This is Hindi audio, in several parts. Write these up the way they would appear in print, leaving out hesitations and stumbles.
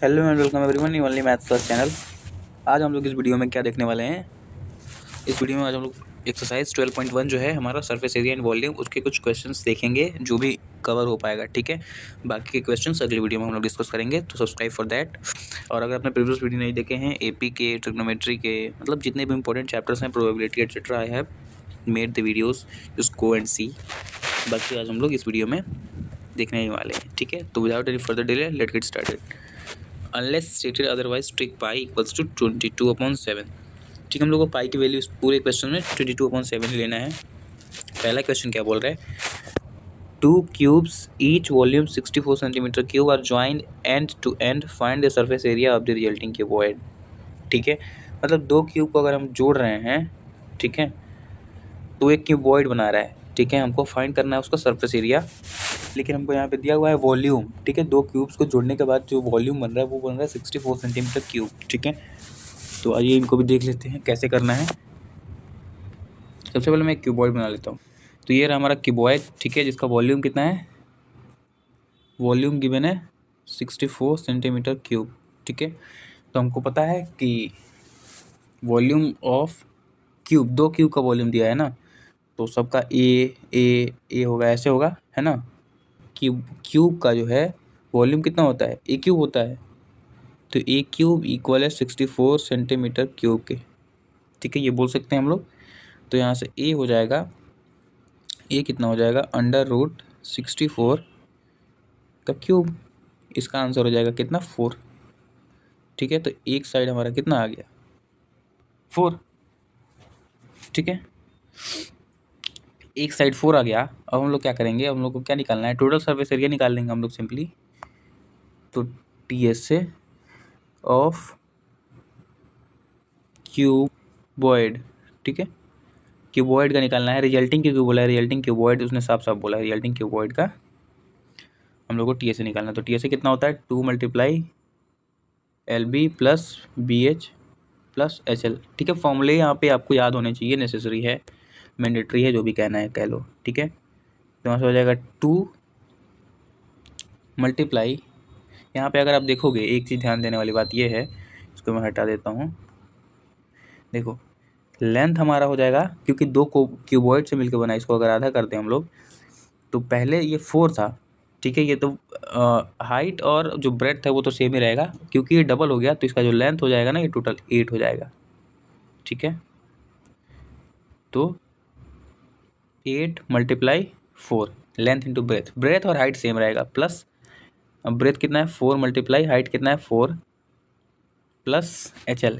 Hello and welcome everyone, you only maths class channel. आज हम लोग इस वीडियो में क्या देखने वाले हैं। इस वीडियो में आज हम लोग एक्सरसाइज 12.1 जो है हमारा सरफेस एरिया एंड वॉल्यूम, उसके कुछ क्वेश्चंस देखेंगे जो भी कवर हो पाएगा। ठीक है, बाकी के क्वेश्चंस अगली वीडियो में हम लोग डिस्कस करेंगे, तो सब्सक्राइब फॉर दैट। और अगर आपने प्रीवियस वीडियो नहीं देखे हैं एपी के, ट्रिग्नोमेट्री के, मतलब जितने भी इंपॉर्टेंट चैप्टर्स हैं, probability etcetera, I have made the videos, just go and see. बाकी आज हम लोग इस वीडियो में देखने ही वाले हैं। ठीक है, तो without any further delay let get started. Unless stated otherwise take pi equals to 22/7। ठीक, हम लोग को पाई की वैल्यू इस पूरे क्वेश्चन में 22/7 लेना है। पहला क्वेश्चन क्या बोल रहा है, two cubes each volume 64 centimetre cube are joined end to end, find the surface area of the resulting cuboid. ठीक है, मतलब दो क्यूब को अगर हम जोड़ रहे हैं, ठीक है, तो एक क्यूबॉइड बना रहा है। ठीक है, हमको फाइंड करना है उसका सरफेस एरिया, लेकिन हमको यहाँ पे दिया हुआ है वॉल्यूम। ठीक है, दो क्यूब्स को जोड़ने के बाद जो वॉल्यूम बन रहा है वो बन रहा है 64 सेंटीमीटर क्यूब। ठीक है, तो आइए इनको भी देख लेते हैं कैसे करना है। सबसे पहले मैं एक क्यूबॉइड बना लेता हूँ। तो ये रहा हमारा क्यूबॉइड, ठीक है, जिसका वॉल्यूम कितना है, वॉल्यूम गिवन है 64 सेंटीमीटर क्यूब। ठीक है, तो हमको पता है कि वॉल्यूम ऑफ क्यूब, दो क्यूब का वॉल्यूम दिया है ना, तो सबका ए होगा, ऐसे होगा, है ना। क्यूब का जो है वॉल्यूम कितना होता है, ए क्यूब होता है, तो ए क्यूब इक्वल है 64 सेंटीमीटर क्यूब के। ठीक है, ये बोल सकते हैं हम लोग। तो यहाँ से ए हो जाएगा, ए कितना हो जाएगा, √64 का क्यूब। इसका आंसर हो जाएगा कितना, 4। ठीक है, तो एक साइड हमारा कितना आ गया, 4। ठीक है, एक साइड 4 आ गया। अब हम लोग क्या करेंगे, हम लोग को क्या निकालना है, टोटल सरफेस एरिया निकाल लेंगे हम लोग सिंपली। तो TSA ऑफ क्यूबॉइड, ठीक है, क्यूबॉइड का निकालना है। रिजल्टिंग क्यों बोला है, रिजल्टिंग क्यूबॉइड उसने साफ साफ बोला है, रिजल्टिंग क्यूबॉइड का हम लोग को TSA निकालना है। तो TSA कितना होता है, 2 × LB + BH + HL। ठीक है, फॉर्मूले यहाँ पे आपको याद होने चाहिए, नेसेसरी है, मैंडेटरी है, जो भी कहना है कह लो। ठीक है, तो यहाँ से हो जाएगा 2 × यहाँ पे अगर आप देखोगे एक चीज़ ध्यान देने वाली बात ये है, इसको मैं हटा देता हूँ। देखो लेंथ हमारा हो जाएगा, क्योंकि दो को क्यूबॉइड से मिलकर बना, इसको अगर आधा करते हैं हम लोग, तो पहले ये 4 था। ठीक है, ये तो हाइट और जो ब्रेड्थ है वो तो सेम ही रहेगा, क्योंकि ये डबल हो गया, तो इसका जो लेंथ हो जाएगा ना, ये टोटल 8 हो जाएगा। ठीक है, तो 8 × 4, लेंथ इंटू ब्रेथ, ब्रेथ और हाइट सेम रहेगा, प्लस अब ब्रेथ कितना है 4 × हाइट कितना है 4, प्लस HL,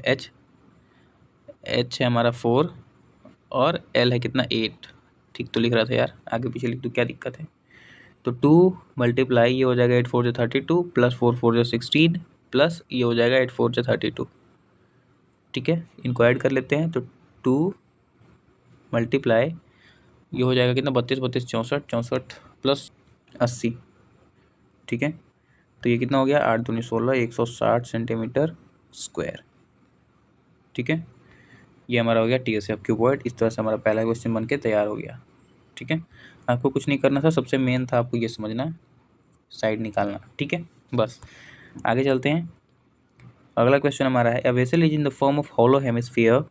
H है हमारा 4 और L है कितना 8। ठीक तो लिख रहा था यार, आगे पीछे लिख दूँ, क्या दिक्कत है। तो 2 × ये हो जाएगा 8 4 = 32, प्लस 4 4 = 16, प्लस ये हो जाएगा 8 4 = 32। ठीक है, इनको ऐड कर लेते हैं। तो 2 × ये हो जाएगा कितना, 32 32 64 64 प्लस 80। ठीक है, तो ये कितना हो गया, 8 दूनी 16, 160 सेंटीमीटर स्क्वायर। ठीक है, ये हमारा हो गया TSA ऑफ क्यूबॉइड। इस तरह से हमारा पहला क्वेश्चन बन के तैयार हो गया। ठीक है, आपको कुछ नहीं करना था, सबसे मेन था आपको ये समझना, साइड निकालना। ठीक है, बस आगे चलते हैं। अगला क्वेश्चन हमारा है, a vessel is in the form of hollow hemisphere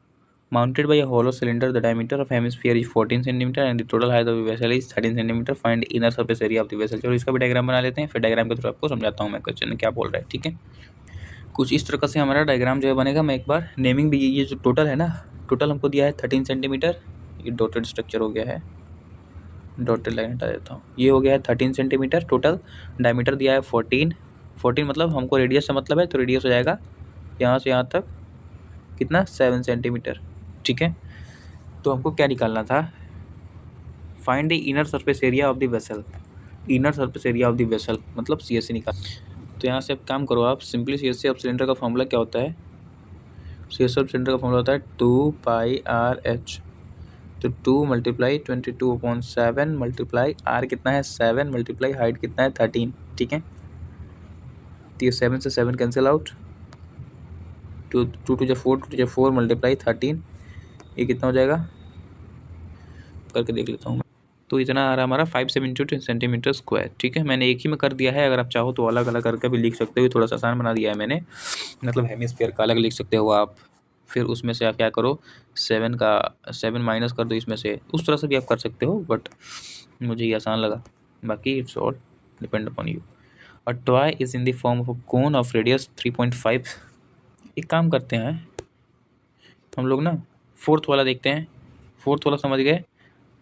mounted by a hollow cylinder, the diameter of hemisphere is 14 centimetre and the total height of the vessel is 13 centimetre, find inner surface area of the vessel. चलो इसका भी डायग्राम बना लेते हैं, फिर डायग्राम के थ्रू आपको समझाता हूँ मैं क्वेश्चन में क्या बोल रहा है। ठीक है, कुछ इस तरह से हमारा डायग्राम जो है बनेगा। मैं एक बार नेमिंग भी, ये जो टोटल है ना, टोटल हमको दिया है 13 सेंटीमीटर, ये डॉटेड स्ट्रक्चर हो गया है, डॉटेड लाइन हटा देता हूँ, ये हो गया है 13 सेंटीमीटर टोटल, डायमीटर दिया है 14 मतलब हमको रेडियस से मतलब है, तो रेडियस हो जाएगा यहाँ से यहाँ तक कितना, 7 सेंटीमीटर। ठीक है, तो हमको क्या निकालना था, find the inner surface area of the vessel, inner surface area of the vessel मतलब CSA निकाल। तो यहाँ से अब काम करो आप सिंपली, CSA ऑफ सिलेंडर का फॉर्मूला क्या होता है, CSA ऑफ सिलेंडर का फॉर्मूला होता है 2πRH। तो 2 × 22/7 मल्टीप्लाई R कितना है 7 मल्टीप्लाई हाइट कितना है 13। ठीक है, तो ये 7 से 7 कैंसिल आउट, 2 2 × 4 2 × 4 मल्टीप्लाई 13, ये कितना हो जाएगा, करके देख लेता हूँ मैं। तो इतना आ रहा हमारा 5 सेंटीमीटर स्क्वायर। ठीक है, मैंने एक ही में कर दिया है, अगर आप चाहो तो अलग अलग करके भी लिख सकते हो, थोड़ा सा आसान बना दिया है मैंने, मतलब हेमिस्फीयर का अलग लिख सकते हो आप। फिर उसमें से आप क्या करो, 7 माइनस कर दो इसमें से, उस तरह से भी आप कर सकते हो, बट मुझे ये आसान लगा। बाकी it's all depend upon you. A toy is in the form of a cone of radius 3.5। एक काम करते हैं हम लोग ना, फोर्थ वाला देखते हैं। फोर्थ वाला समझ गए,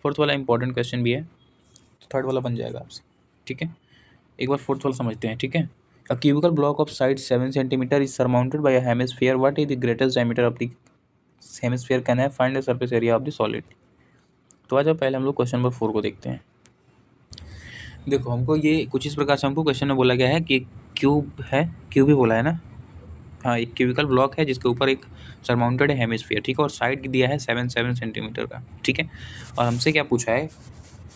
फोर्थ वाला इंपॉर्टेंट क्वेश्चन भी है, तो थर्ड वाला बन जाएगा आपसे। ठीक है, एक बार फोर्थ वाला समझते हैं। ठीक है, a cubical block of side 7 centimetre is surmounted by a hemisphere, what is the greatest diameter of the hemisphere, can have find the surface area of the solid. तो आ जाओ पहले हम लोग क्वेश्चन नंबर 4 को देखते हैं। देखो हमको ये कुछ इस प्रकार से हमको क्वेश्चन में बोला गया है कि क्यूब है, क्यूब ही बोला है ना, हाँ, एक क्यूबिकल ब्लॉक है जिसके ऊपर एक सरमाउंटेड है हेमिस्फीयर। ठीक है, और साइड दिया है 7 सेंटीमीटर का। ठीक है, और हमसे क्या पूछा है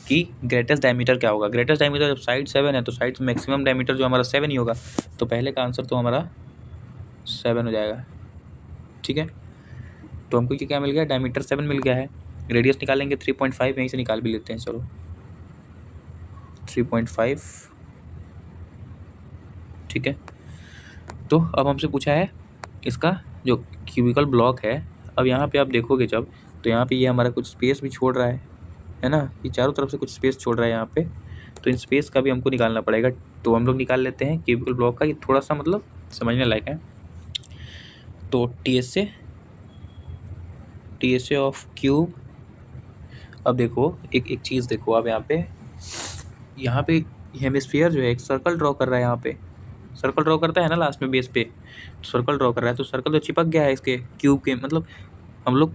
कि ग्रेटेस्ट डायमीटर क्या होगा। ग्रेटेस्ट डायमीटर जब साइड 7 है तो साइड मैक्सिमम डायमीटर जो हमारा 7 ही होगा, तो पहले का आंसर तो हमारा 7 हो जाएगा। ठीक है, तो हमको क्या मिल गया, डायमीटर 7 मिल गया है। रेडियस निकालेंगे 3.5, यहीं से निकाल भी लेते हैं, चलो 3.5। ठीक है, तो अब हमसे पूछा है इसका जो क्यूबिकल ब्लॉक है। अब यहाँ पे आप देखोगे जब, तो यहाँ पे ये हमारा कुछ स्पेस भी छोड़ रहा है ना, ये चारों तरफ से कुछ स्पेस छोड़ रहा है यहाँ पे, तो इन स्पेस का भी हमको निकालना पड़ेगा। तो हम लोग निकाल लेते हैं क्यूबिकल ब्लॉक का, ये थोड़ा सा मतलब समझने लायक है। तो T S A of cube, अब देखो एक चीज़ देखो, अब यहाँ पे हेमिस्फीयर जो है एक सर्कल ड्रॉ कर रहा है, यहाँ पे सर्कल ड्रॉ करता है ना लास्ट में बेस पे, तो सर्कल ड्रॉ कर रहा है, तो सर्कल तो चिपक गया है इसके क्यूब के, मतलब हम लोग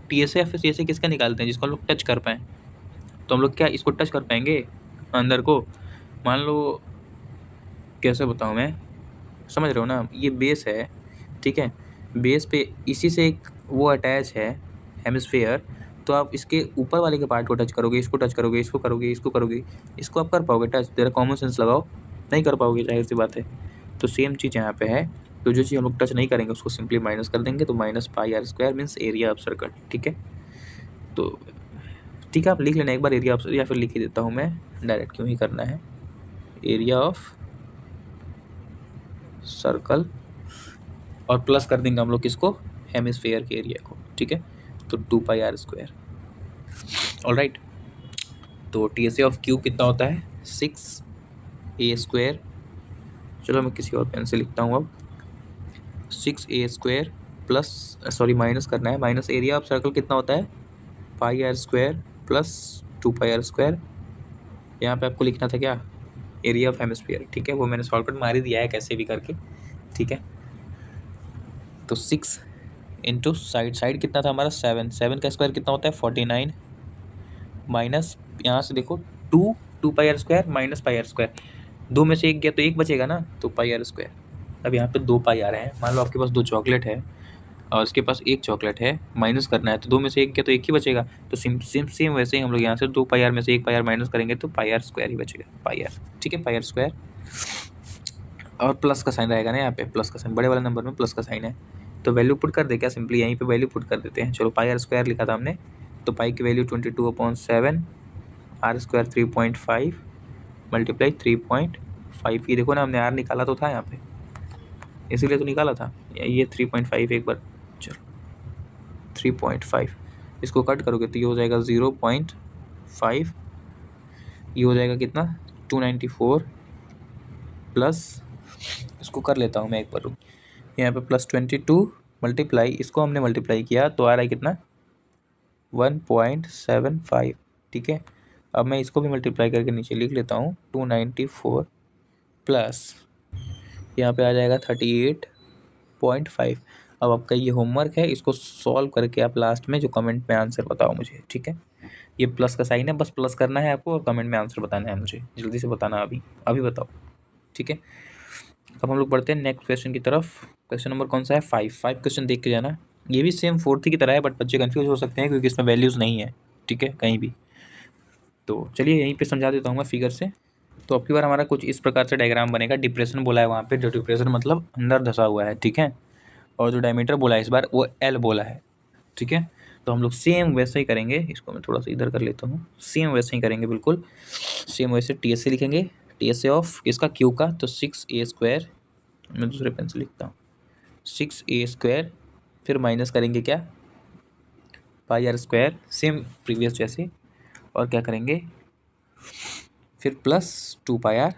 टी एस ए या फिर टी एस ए किसका निकालते हैं, जिसको हम लोग टच कर पाएँ। तो हम लोग क्या इसको टच कर पाएंगे अंदर को, मान लो, कैसे बताऊँ मैं, समझ रहे हो ना, ये बेस है। ठीक है, बेस पे इसी से एक वो अटैच है हेमिस्फीयर, तो आप इसके ऊपर वाले के पार्ट को टच करोगे, इसको टच करोगे, इसको करोगे, इसको करोगे, इसको आप कर पाओगे टच, तेरा कॉमन सेंस लगाओ, नहीं कर पाओगे, जाहिर सी बात है। तो सेम चीज़ यहाँ पे है, तो जो चीज़ हम लोग टच नहीं करेंगे उसको सिंपली माइनस कर देंगे, तो -πr² means area of circle. ठीक है, तो ठीक है, आप लिख लेना एक बार एरिया ऑफ, या फिर लिख ही देता हूँ मैं, डायरेक्ट क्यों ही करना है, एरिया ऑफ सर्कल, और प्लस कर देंगे हम लोग किसको, हेमिस्फीयर के एरिया को। ठीक है, तो 2πr²। ऑलराइट, तो T S A of cube कितना होता है, 6a²। चलो मैं किसी और पेन से लिखता हूँ अब, 6a² प्लस, सॉरी माइनस करना है, माइनस एरिया ऑफ सर्कल कितना होता है, πr² प्लस 2πr²। यहाँ पे आपको लिखना था क्या, एरिया ऑफ हेमिस्फीयर। ठीक है, वो मैंने शॉर्टकट मार ही दिया है कैसे भी करके। ठीक है, तो 6 इंटू साइड कितना था हमारा, 7 का स्क्वायर कितना होता है, 49, माइनस यहाँ से देखो 2πr² माइनस πr², दो में से एक गया तो एक बचेगा ना, तो πr²। अब यहाँ पे 2 पाई आ रहे हैं, मान लो आपके पास 2 चॉकलेट है और उसके पास 1 चॉकलेट है, माइनस करना है, तो 2 में से एक गया तो एक ही बचेगा, तो सेम वैसे ही हम लोग यहाँ से 2 पाई आर में से 1 पाई आर माइनस करेंगे तो πr² ही बचेगा, πr। ठीक है, πr², और प्लस का साइन रहेगा ना, यहाँ पे प्लस का साइन, बड़े वाले नंबर में प्लस का साइन है, तो वैल्यू पुट कर दे क्या, सिंपली यहीं पे वैल्यू पुट कर देते हैं। चलो πr² लिखा था हमने, तो पाई की वैल्यू 22/7, r² 3.5 मल्टीप्लाई 3.5, ये देखो ना हमने r निकाला तो था यहाँ पे, इसीलिए तो निकाला था ये 3.5, एक बार चलो 3.5, इसको कट करोगे तो ये हो जाएगा 0.5, ये हो जाएगा कितना 294, प्लस इसको कर लेता हूँ मैं एक बार, रुक, यहाँ पे +22 मल्टीप्लाई, इसको हमने मल्टीप्लाई किया तो आ रहा है कितना 1.75। ठीक है, अब मैं इसको भी मल्टीप्लाई करके नीचे लिख लेता हूँ, 294 प्लस यहाँ पे आ जाएगा 38.5। अब आपका ये होमवर्क है, इसको सॉल्व करके आप लास्ट में जो कमेंट में आंसर बताओ मुझे। ठीक है, ये प्लस का साइन है, बस प्लस करना है आपको और कमेंट में आंसर बताना है मुझे, जल्दी से बताना, अभी बताओ। ठीक है, अब हम लोग बढ़ते हैं नेक्स्ट क्वेश्चन की तरफ। क्वेश्चन नंबर कौन सा है, 5 क्वेश्चन देख के जाना। ये भी सेम 4th की तरह है, बट बच्चे कन्फ्यूज हो सकते हैं क्योंकि इसमें वैल्यूज़ नहीं है। ठीक है, कहीं भी, तो चलिए यहीं पे समझा देता हूँ मैं फिगर से। तो अब की बार हमारा कुछ इस प्रकार से डायग्राम बनेगा, डिप्रेशन बोला है वहाँ पे, जो डिप्रेशन मतलब अंदर धंसा हुआ है। ठीक है, और जो डायमीटर बोला है इस बार वो L बोला है। ठीक है, तो हम लोग सेम वैसे ही करेंगे, इसको मैं थोड़ा सा इधर कर लेता हूँ, सेम वैसे ही करेंगे, बिल्कुल सेम वैसे TSA लिखेंगे, TSA ऑफ किसका, क्यू का, तो 6a², मैं दूसरे पेन से लिखता हूँ, 6a², फिर माइनस करेंगे क्या, πr², सेम प्रीवियस जैसे, और क्या करेंगे, फिर प्लस 2πr²,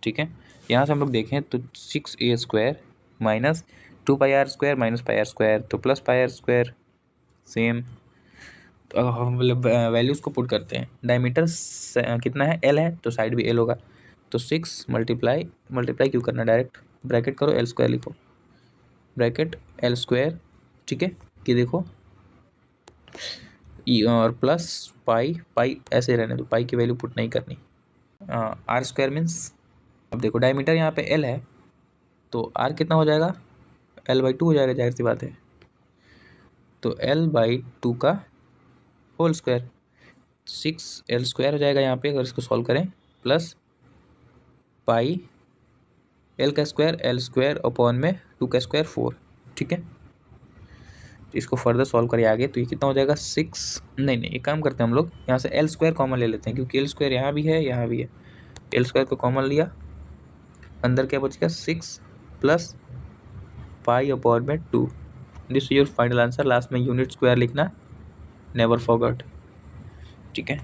ठीक है। यहाँ से हम लोग देखें तो 6a² minus 2πr² minus πr², तो प्लस πr², सेम। तो अब हम मतलब वैल्यूज़ को पुट करते हैं, डायमीटर कितना है, L है, तो साइड भी L होगा, तो 6 मल्टीप्लाई क्यों करना, डायरेक्ट ब्रैकेट करो, L² लिखो, ब्रैकेट L², ठीक है, कि देखो और प्लस पाई ऐसे रहने दो, पाई की वैल्यू पुट नहीं करनी, r² मीन्स, अब देखो डायमीटर यहाँ पे L है, तो r कितना हो जाएगा, L/2 हो जाएगा, जाहिर सी बात है, तो L/2 का होल स्क्वायर, 6L² हो जाएगा यहाँ पे, अगर इसको सॉल्व करें, प्लस पाई L का स्क्वायर, L² अपॉन में 2 का स्क्वायर 4, ठीक है। तो इसको फर्दर सॉल्व करें आगे, तो ये कितना हो जाएगा, 6, नहीं एक काम करते हैं हम लोग, यहाँ से L² कॉमन ले लेते हैं, क्योंकि L² यहाँ भी है, यहाँ भी है, L² को कॉमन लिया, अंदर क्या बचेगा, 6 प्लस पाई अपॉन में 2, this is your final answer. Last में यूनिट स्क्वायर लिखना, नेवर फॉरगेट, ठीक है।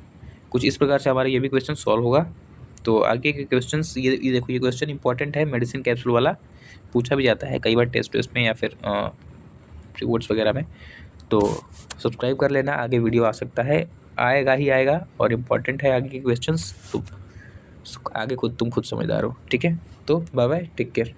कुछ इस प्रकार से हमारा ये भी क्वेश्चन सॉल्व होगा। तो आगे के क्वेश्चंस ये देखो, ये क्वेश्चन इंपॉर्टेंट है, मेडिसिन कैप्सूल वाला पूछा भी जाता है कई बार टेस्ट में या फिर रिपोर्ट्स वगैरह में। तो सब्सक्राइब कर लेना, आगे वीडियो आ सकता है, आएगा ही आएगा, और इम्पॉर्टेंट है आगे के क्वेश्चंस, तो आगे तुम खुद समझदार हो, ठीक है। तो बाय बाय, टेक केयर।